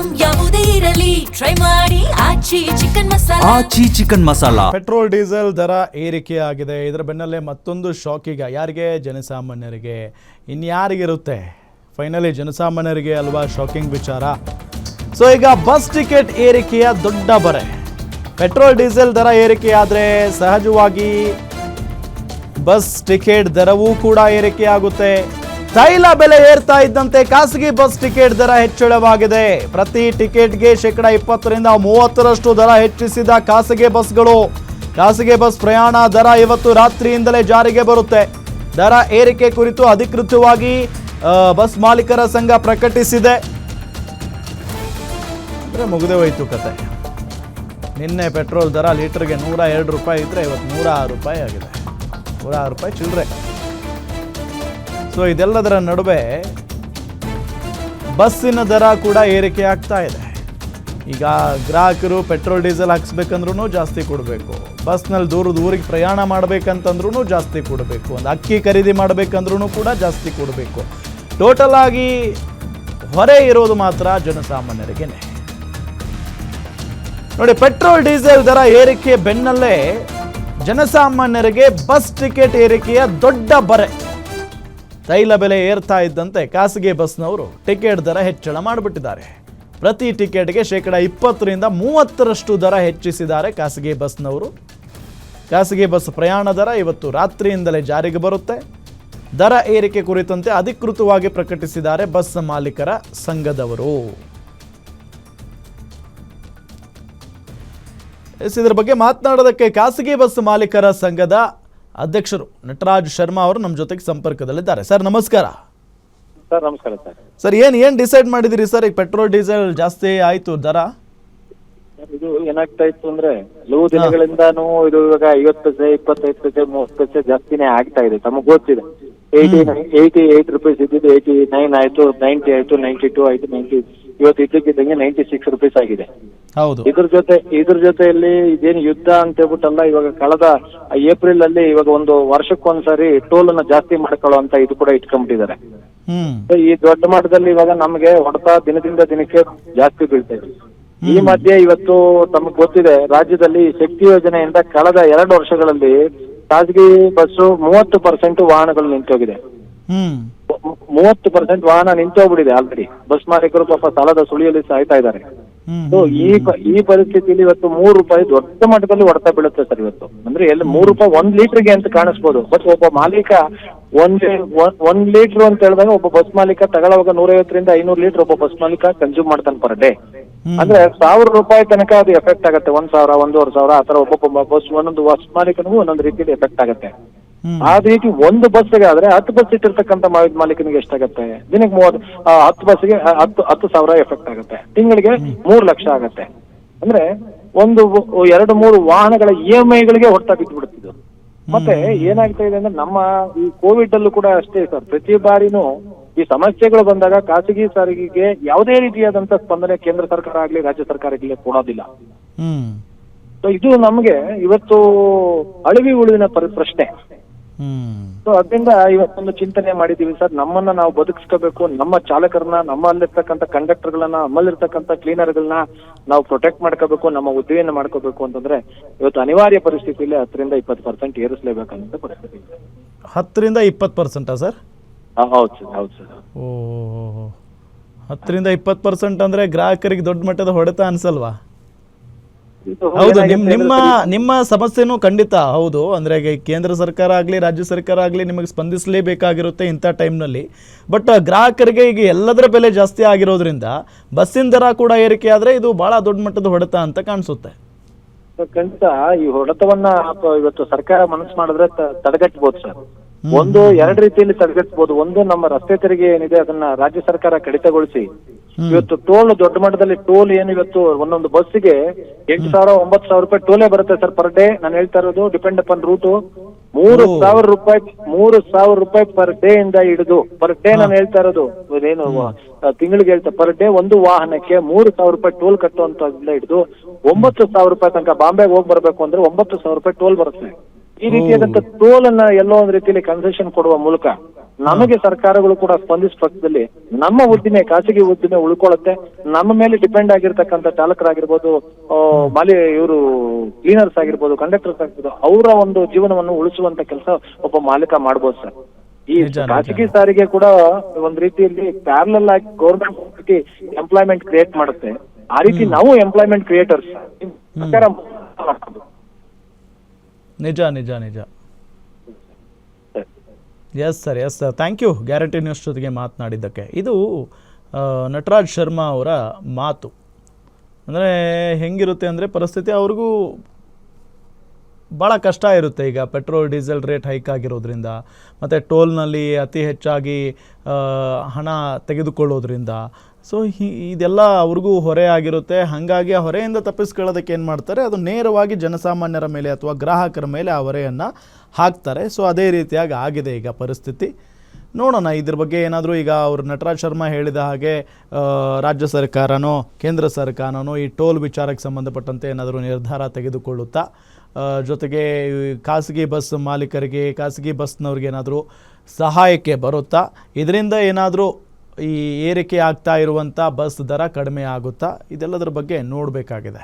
Item ಯಾವುದೇ ಇರಲಿ try ಮಾಡಿ ಆಚಿ ಚಿಕನ್ ಮಸಾಲಾ. ಪೆಟ್ರೋಲ್ ಡೀಸೆಲ್ ದರ ಏರಿಕೆಯಾಗಿದೆ. ಇದರ ಬೆನ್ನಲ್ಲೇ ಮತ್ತೊಂದು ಶಾಕ್ ಈಗ ಯಾರಿಗೆ? ಜನಸಾಮಾನ್ಯರಿಗೆ. ಇನ್ಯಾರಿಗಿರುತ್ತೆ? ಫೈನಲಿ ಜನಸಾಮಾನ್ಯರಿಗೆ ಅಲ್ವಾ ಶಾಕಿಂಗ್ ವಿಚಾರ. ಸೊ ಈಗ ಬಸ್ ಟಿಕೆಟ್ ಏರಿಕೆಯ ದೊಡ್ಡ ಬರೆ. ಪೆಟ್ರೋಲ್ ಡೀಸೆಲ್ ದರ ಏರಿಕೆಯಾದರೆ ಸಹಜವಾಗಿ ಬಸ್ ಟಿಕೆಟ್ ದರವೂ ಕೂಡ ಏರಿಕೆಯಾಗುತ್ತೆ. ತೈಲ ಬೆಲೆ ಏರ್ತಾ ಇದ್ದಂತೆ ಖಾಸಗಿ ಬಸ್ ಟಿಕೆಟ್ ದರ ಹೆಚ್ಚಳವಾಗಿದೆ. ಪ್ರತಿ ಟಿಕೆಟ್ಗೆ 20% 30% ದರ ಹೆಚ್ಚಿಸಿದ ಖಾಸಗಿ ಬಸ್ಗಳು. ಖಾಸಗಿ ಬಸ್ ಪ್ರಯಾಣ ದರ ಇವತ್ತು ರಾತ್ರಿಯಿಂದಲೇ ಜಾರಿಗೆ ಬರುತ್ತೆ. ದರ ಏರಿಕೆ ಕುರಿತು ಅಧಿಕೃತವಾಗಿ ಬಸ್ ಮಾಲೀಕರ ಸಂಘ ಪ್ರಕಟಿಸಿದೆ. ಅಂದರೆ ಮುಗಿದೇ ಹೋಯ್ತು ಕತೆ. ನಿನ್ನೆ ಪೆಟ್ರೋಲ್ ದರ ಲೀಟರ್ಗೆ 102 ರೂಪಾಯಿ ಇದ್ದರೆ ಇವತ್ತು 106 ರೂಪಾಯಿ ಆಗಿದೆ. 106 ರೂಪಾಯಿ ಚಿಲ್ಲರೆ. ಸೊ ಇದೆಲ್ಲದರ ನಡುವೆ ಬಸ್ಸಿನ ದರ ಕೂಡ ಏರಿಕೆ ಆಗ್ತಾ ಇದೆ. ಈಗ ಗ್ರಾಹಕರು ಪೆಟ್ರೋಲ್ ಡೀಸೆಲ್ ಹಾಕ್ಸ್ಬೇಕಂದ್ರೂ ಜಾಸ್ತಿ ಕೊಡಬೇಕು. ಬಸ್ನಲ್ಲಿ ಊರಿಗೆ ಪ್ರಯಾಣ ಮಾಡಬೇಕಂತಂದ್ರೂ ಜಾಸ್ತಿ ಕೊಡಬೇಕು. ಒಂದು ಅಕ್ಕಿ ಖರೀದಿ ಮಾಡಬೇಕಂದ್ರೂ ಕೂಡ ಜಾಸ್ತಿ ಕೊಡಬೇಕು. ಟೋಟಲ್ ಆಗಿ ಹೊರೆ ಇರೋದು ಮಾತ್ರ ಜನಸಾಮಾನ್ಯರಿಗೆ. ನೋಡಿ, ಪೆಟ್ರೋಲ್ ಡೀಸೆಲ್ ದರ ಏರಿಕೆ ಬೆನ್ನಲ್ಲೇ ಜನಸಾಮಾನ್ಯರಿಗೆ ಬಸ್ ಟಿಕೆಟ್ ಏರಿಕೆಯ ದೊಡ್ಡ ಬರೆ. ತೈಲ ಬೆಲೆ ಏರ್ತಾ ಇದ್ದಂತೆ ಖಾಸಗಿ ಬಸ್ನವರು ಟಿಕೆಟ್ ದರ ಹೆಚ್ಚಳ ಮಾಡಿಬಿಟ್ಟಿದ್ದಾರೆ. ಪ್ರತಿ ಟಿಕೆಟ್ಗೆ 20% 30% ದರ ಹೆಚ್ಚಿಸಿದ್ದಾರೆ ಖಾಸಗಿ ಬಸ್ನವರು. ಖಾಸಗಿ ಬಸ್ ಪ್ರಯಾಣ ದರ ಇವತ್ತು ರಾತ್ರಿಯಿಂದಲೇ ಜಾರಿಗೆ ಬರುತ್ತೆ. ದರ ಏರಿಕೆ ಕುರಿತಂತೆ ಅಧಿಕೃತವಾಗಿ ಪ್ರಕಟಿಸಿದ್ದಾರೆ ಬಸ್ ಮಾಲೀಕರ ಸಂಘದವರು. ಇದರ ಬಗ್ಗೆ ಮಾತನಾಡೋದಕ್ಕೆ ಖಾಸಗಿ ಬಸ್ ಮಾಲೀಕರ ಸಂಘದ ಅಧ್ಯಕ್ಷರು ನಟರಾಜ್ ಶರ್ಮಾ ಅವರು ನಮ್ಮ ಜೊತೆಗೆ ಸಂಪರ್ಕದಲ್ಲಿದ್ದಾರೆ. ಸರ್ ನಮಸ್ಕಾರ. ಸರ್ ನಮಸ್ಕಾರ ಸರ್. ಸರ್ ಏನ್ ಡಿಸೈಡ್ ಮಾಡಿದಿರಿ ಸರ್? ಈಗ ಪೆಟ್ರೋಲ್ ಡೀಸೆಲ್ ಜಾಸ್ತಿ ಆಯ್ತು ದರ. ಇದು ಏನಾಗ್ತಾ ಇತ್ತು ಅಂದ್ರೆ ಹಲವು ದಿನಗಳಿಂದಾನು ಇದು ಇವಾಗ 50 ಪೈಸೆ 25 ಪೈಸೆ 30 ಪೈಸೆ ಜಾಸ್ತಿನೇ ಆಗ್ತಾ ಇದೆ. ತಮಗೆ ಗೊತ್ತಿದೆ 88 ರುಪೀಸ್ ಇದ್ದಿದ್ದು 89 ಆಯ್ತು, 90 ಆಯ್ತು, 92 ಆಯ್ತು, 90 ಇವತ್ತು ಇದ್ದಕ್ಕಿದ್ದಂಗೆ 96 ರುಪೀಸ್ ಆಗಿದೆ. ಹೌದು. ಇದ್ರ ಜೊತೆಯಲ್ಲಿ ಇದೇನು ಯುದ್ಧ ಅಂತ ಹೇಳ್ಬಿಟ್ಟಲ್ಲ, ಇವಾಗ ಕಳೆದ ಏಪ್ರಿಲ್ ಅಲ್ಲಿ ಇವಾಗ ಒಂದು ವರ್ಷಕ್ಕೊಂದ್ಸರಿ ಟೋಲ್ ಅನ್ನ ಜಾಸ್ತಿ ಮಾಡ್ಕೊಳ್ಳೋ ಇದು ಕೂಡ ಇಟ್ಕೊಂಡ್ಬಿಟ್ಟಿದ್ದಾರೆ. ಈ ದೊಡ್ಡ ಮಟ್ಟದಲ್ಲಿ ಇವಾಗ ನಮಗೆ ಹೊಡೆತ ದಿನದಿಂದ ದಿನಕ್ಕೆ ಜಾಸ್ತಿ ಬೀಳ್ತಾ ಇದೆ. ಈ ಮಧ್ಯೆ ಇವತ್ತು ತಮಗೆ ಗೊತ್ತಿದೆ, ರಾಜ್ಯದಲ್ಲಿ ಶಕ್ತಿ ಯೋಜನೆಯಿಂದ ಕಳೆದ 2 ವರ್ಷಗಳಲ್ಲಿ ಖಾಸಗಿ ಬಸ್ಸು 30% ವಾಹನಗಳು ನಿಂತೋಗಿದೆ. 30% ವಾಹನ ನಿಂತೋಗ್ಬಿಟ್ಟಿದೆ ಆಲ್ರೆಡಿ. ಬಸ್ ಮಾಲೀಕರು ಪಾಪ ಸಾಲದ ಸುಳಿಯಲ್ಲಿ ಸಾಯ್ತಾ ಇದ್ದಾರೆ. ಈ ಪರಿಸ್ಥಿತಿಯಲ್ಲಿ ಇವತ್ತು 3 ರೂಪಾಯಿ ದೊಡ್ಡ ಮಟ್ಟದಲ್ಲಿ ಹೊಡೆತ ಬೀಳುತ್ತೆ ಸರ್. ಇವತ್ತು ಅಂದ್ರೆ ಎಲ್ಲಿ 3 ರೂಪಾಯಿ 1 ಲೀಟರ್ಗೆ ಅಂತ ಕಾಣಿಸ್ಬೋದು. ಬಟ್ ಒಬ್ಬ ಮಾಲೀಕ 1 ಲೀಟರ್ ಅಂತ ಹೇಳಿದಾಗ ಒಬ್ಬ ಬಸ್ ಮಾಲೀಕ ತಗೊಳ್ಳುವಾಗ 150 500 ಲೀಟರ್ ಒಬ್ಬ ಬಸ್ ಮಾಲೀಕ ಕನ್ಸ್ಯೂಮ್ ಮಾಡ್ತಾನೆ ಪರ್ ಡೇ. ಅಂದ್ರೆ 1000 ರೂಪಾಯಿ ತನಕ ಅದು ಎಫೆಕ್ಟ್ ಆಗುತ್ತೆ. 1000 1500 ಆ ತರ ಒಬ್ಬೊಬ್ಬ ಬಸ್ ಒಂದೊಂದು ಬಸ್ ಮಾಲೀಕನಿಗೂ ಒಂದೊಂದು ರೀತಿಯಲ್ಲಿ ಎಫೆಕ್ಟ್ ಆಗುತ್ತೆ. ಆ ರೀತಿ ಒಂದು ಬಸ್ಗೆ ಆದ್ರೆ 10 ಬಸ್ ಇಟ್ಟಿರ್ತಕ್ಕಂಥ ಮಾಲೀಕನಿಗೆ ಎಷ್ಟಾಗತ್ತೆ? ದಿನಕ್ಕೆ 10 ಬಸ್ಗೆ 10,000 ಎಫೆಕ್ಟ್ ಆಗುತ್ತೆ. ತಿಂಗಳಿಗೆ 3 ಲಕ್ಷ ಆಗತ್ತೆ. ಅಂದ್ರೆ ಒಂದು 2-3 ವಾಹನಗಳ EMI ಗಳಿಗೆ ಹೊಡ್ತಾ ಬಿದ್ದುಬಿಡುತ್ತಿದ್ದು. ಮತ್ತೆ ಏನಾಗ್ತಾ ಇದೆ ಅಂದ್ರೆ ನಮ್ಮ ಈ ಕೋವಿಡ್ ಅಲ್ಲೂ ಕೂಡ ಅಷ್ಟೇ ಸರ್. ಪ್ರತಿ ಬಾರಿನೂ ಈ ಸಮಸ್ಯೆಗಳು ಬಂದಾಗ ಖಾಸಗಿ ಸಾರಿಗೆಗೆ ಯಾವುದೇ ರೀತಿಯಾದಂತ ಸ್ಪಂದನೆ ಕೇಂದ್ರ ಸರ್ಕಾರ ಆಗ್ಲಿ ರಾಜ್ಯ ಸರ್ಕಾರ ಆಗ್ಲಿ ಕೊಡೋದಿಲ್ಲ. ಸೊ ಇದು ನಮ್ಗೆ ಇವತ್ತು ಅಳಿವಿ ಉಳಿವಿನ ಪ್ರಶ್ನೆ. ಸೊ ಅದರಿಂದ ಇವತ್ತೊಂದು ಚಿಂತನೆ ಮಾಡಿದೀವಿ ಸರ್. ನಮ್ಮನ್ನ ನಾವು ಬದುಕಿಸ್ಕೋಬೇಕು. ನಮ್ಮ ಚಾಲಕರನ್ನ, ನಮ್ಮಲ್ಲಿರ್ತಕ್ಕಂಥ ಕಂಡಕ್ಟರ್ಗಳನ್ನ, ನಮ್ಮಲ್ಲಿರ್ತಕ್ಕಂಥ ಕ್ಲೀನರ್ಗಳನ್ನ ನಾವು ಪ್ರೊಟೆಕ್ಟ್ ಮಾಡ್ಕೋಬೇಕು. ನಮ್ಮ ಹುದ್ದೆಯನ್ನು ಮಾಡ್ಕೋಬೇಕು ಅಂತಂದ್ರೆ ಇವತ್ತು ಅನಿವಾರ್ಯ ಪರಿಸ್ಥಿತಿಯಲ್ಲಿ 10% ಏರಿಸಲೇಬೇಕಂತ ಪರಿಸ್ಥಿತಿ. 10% ಸರ್? ಹೌದು ಸರ್, ಹೌದು ಸರ್. ಓ, 10% ಅಂದ್ರೆ ಗ್ರಾಹಕರಿಗೆ ದೊಡ್ಡ ಮಟ್ಟದ ಹೊಡೆತ ಅನ್ಸಲ್ವಾ? ಹೌದು, ನಿಮ್ಮ ಸಮಸ್ಯೆನೂ ಖಂಡಿತ ಹೌದು. ಅಂದ್ರೆ ಕೇಂದ್ರ ಸರ್ಕಾರ ಆಗ್ಲಿ ರಾಜ್ಯ ಸರ್ಕಾರ ಆಗ್ಲಿ ನಿಮಗೆ ಸ್ಪಂದಿಸಲೇಬೇಕಾಗಿರುತ್ತೆ ಇಂಥ ಟೈಮ್ನಲ್ಲಿ. ಬಟ್ ಗ್ರಾಹಕರಿಗೆ ಈಗ ಎಲ್ಲದರ ಬೆಲೆ ಜಾಸ್ತಿ ಆಗಿರೋದ್ರಿಂದ ಬಸ್ಸಿನ ದರ ಕೂಡ ಏರಿಕೆ ಆದ್ರೆ ಇದು ಬಹಳ ದೊಡ್ಡ ಮಟ್ಟದ ಹೊಡೆತ ಅಂತ ಕಾಣಿಸುತ್ತೆ. ಖಂಡಿತ ಈ ಹೊಡೆತವನ್ನ ಇವತ್ತು ಸರ್ಕಾರ ಮನಸ್ಸು ಮಾಡಿದ್ರೆ ತಡೆಗಟ್ಟಬಹುದು ಸರ್. ಒಂದು 2 ರೀತಿಯಲ್ಲಿ ತಡೆಗಟ್ಟಬಹುದು. ಒಂದು, ನಮ್ಮ ರಸ್ತೆ ತೆರಿಗೆ ಏನಿದೆ ಅದನ್ನ ರಾಜ್ಯ ಸರ್ಕಾರ ಕಡಿತಗೊಳಿಸಿ ಇವತ್ತು ಟೋಲ್ ದೊಡ್ಡ ಮಟ್ಟದಲ್ಲಿ ಟೋಲ್ ಏನು ಇವತ್ತು ಒಂದೊಂದು ಬಸ್ಸಿಗೆ 8,000 9,000 ರೂಪಾಯಿ ಟೋಲೇ ಬರುತ್ತೆ ಸರ್ ಪರ್ ಡೇ. ನಾನು ಹೇಳ್ತಾ ಇರೋದು ಡಿಪೆಂಡ್ ಅಪಾನ್ ರೂಟು. 3,000 ರೂಪಾಯಿ ಪರ್ ಡೇ ಇಂದ ಹಿಡಿದು ಪರ್ ಡೇ ನಾನು ಹೇಳ್ತಾ ಇರೋದು ಏನು ತಿಂಗಳಿಗೆ ಹೇಳ್ತಾ ಪರ್ ಡೇ ಒಂದು ವಾಹನಕ್ಕೆ 3,000 ರೂಪಾಯಿ ಟೋಲ್ ಕಟ್ಟುವಂತ ಹಿಡಿದು 9,000 ರೂಪಾಯಿ ತನಕ ಬಾಂಬೆಗೆ ಹೋಗಿ ಬರ್ಬೇಕು ಅಂದ್ರೆ 9,000 ರೂಪಾಯಿ ಟೋಲ್ ಬರುತ್ತೆ. ಈ ರೀತಿಯಾದಂತ ಟೋಲ್ ಅನ್ನ ಎಲ್ಲೋ ಒಂದ್ ರೀತಿಯಲ್ಲಿ ಕನ್ಸೆಷನ್ ಕೊಡುವ ಮೂಲಕ ನಮಗೆ ಸರ್ಕಾರಗಳು ಕೂಡ ಸ್ಪಂದಿಸುವ ಪಕ್ಷದಲ್ಲಿ ನಮ್ಮ ಉದ್ದಿಮೆ ಖಾಸಗಿ ಉದ್ದಿಮೆ ಉಳ್ಕೊಳ್ಳುತ್ತೆ. ನಮ್ಮ ಮೇಲೆ ಡಿಪೆಂಡ್ ಆಗಿರ್ತಕ್ಕಂಥ ಚಾಲಕರಾಗಿರ್ಬೋದು, ಇವರು ಕ್ಲೀನರ್ಸ್ ಆಗಿರ್ಬೋದು, ಕಂಡಕ್ಟರ್ಸ್ ಆಗಿರ್ಬೋದು, ಅವರ ಒಂದು ಜೀವನವನ್ನು ಉಳಿಸುವಂತ ಕೆಲಸ ಒಬ್ಬ ಮಾಲೀಕ ಮಾಡ್ಬೋದು ಸರ್. ಈ ಖಾಸಗಿ ಸಾರಿಗೆ ಕೂಡ ಒಂದ್ ರೀತಿಯಲ್ಲಿ ಪ್ಯಾರಲಲ್ ಆಗಿ ಗೌರ್ಮೆಂಟ್ ಎಂಪ್ಲಾಯ್ಮೆಂಟ್ ಕ್ರಿಯೇಟ್ ಮಾಡುತ್ತೆ. ಆ ರೀತಿ ನಾವು ಎಂಪ್ಲಾಯ್ಮೆಂಟ್ ಕ್ರಿಯೇಟರ್ಸ್. ನಿಜ ನಿಜ ನಿಜ. Yes sir, yes sir, thank you Guarantee News ಜೊತೆಗೆ ಮಾತನಾಡಿದ್ದಕ್ಕೆ. ಇದು ನಟರಾಜ್ ಶರ್ಮಾ ಅವರ ಮಾತು. ಅಂದರೆ ಹೆಂಗಿರುತ್ತೆ ಅಂದರೆ ಪರಿಸ್ಥಿತಿ ಅವ್ರಿಗೂ ಭಾಳ ಕಷ್ಟ ಇರುತ್ತೆ. ಈಗ ಪೆಟ್ರೋಲ್ ಡೀಸೆಲ್ ರೇಟ್ ಹೈಕ್ ಆಗಿರೋದ್ರಿಂದ, ಮತ್ತು ಟೋಲ್ನಲ್ಲಿ ಅತಿ ಹೆಚ್ಚಾಗಿ ಹಣ ತೆಗೆದುಕೊಳ್ಳೋದ್ರಿಂದ, ಸೊ ಇದೆಲ್ಲ ಅವ್ರಿಗೂ ಹೊರೆ ಆಗಿರುತ್ತೆ. ಹಾಗಾಗಿ ಆ ಹೊರೆಯಿಂದ ತಪ್ಪಿಸ್ಕೊಳ್ಳೋದಕ್ಕೆ ಏನು ಮಾಡ್ತಾರೆ, ಅದು ನೇರವಾಗಿ ಜನಸಾಮಾನ್ಯರ ಮೇಲೆ ಅಥವಾ ಗ್ರಾಹಕರ ಮೇಲೆ ಆ ಹೊರೆಯನ್ನು ಹಾಕ್ತಾರೆ. ಸೊ ಅದೇ ರೀತಿಯಾಗಿ ಆಗಿದೆ ಈಗ ಪರಿಸ್ಥಿತಿ. ನೋಡೋಣ ಇದ್ರ ಬಗ್ಗೆ ಏನಾದರೂ. ಈಗ ಅವರು ನಟರಾಜ್ ಶರ್ಮಾ ಹೇಳಿದ ಹಾಗೆ ರಾಜ್ಯ ಸರ್ಕಾರನೋ ಕೇಂದ್ರ ಸರ್ಕಾರನೋ ಈ ಟೋಲ್ ವಿಚಾರಕ್ಕೆ ಸಂಬಂಧಪಟ್ಟಂತೆ ಏನಾದರೂ ನಿರ್ಧಾರ ತೆಗೆದುಕೊಳ್ಳುತ್ತಾ, ಜೊತೆಗೆ ಖಾಸಗಿ ಬಸ್ ಮಾಲೀಕರಿಗೆ, ಖಾಸಗಿ ಬಸ್ನವ್ರಿಗೆ ಏನಾದರೂ ಸಹಾಯಕ್ಕೆ ಬರುತ್ತಾ, ಇದರಿಂದ ಏನಾದರೂ ಈ ಏರಿಕೆ ಆಗ್ತಾ ಇರುವಂಥ ಬಸ್ ದರ ಕಡಿಮೆ ಆಗುತ್ತಾ, ಇದೆಲ್ಲದರ ಬಗ್ಗೆ ನೋಡಬೇಕಾಗಿದೆ.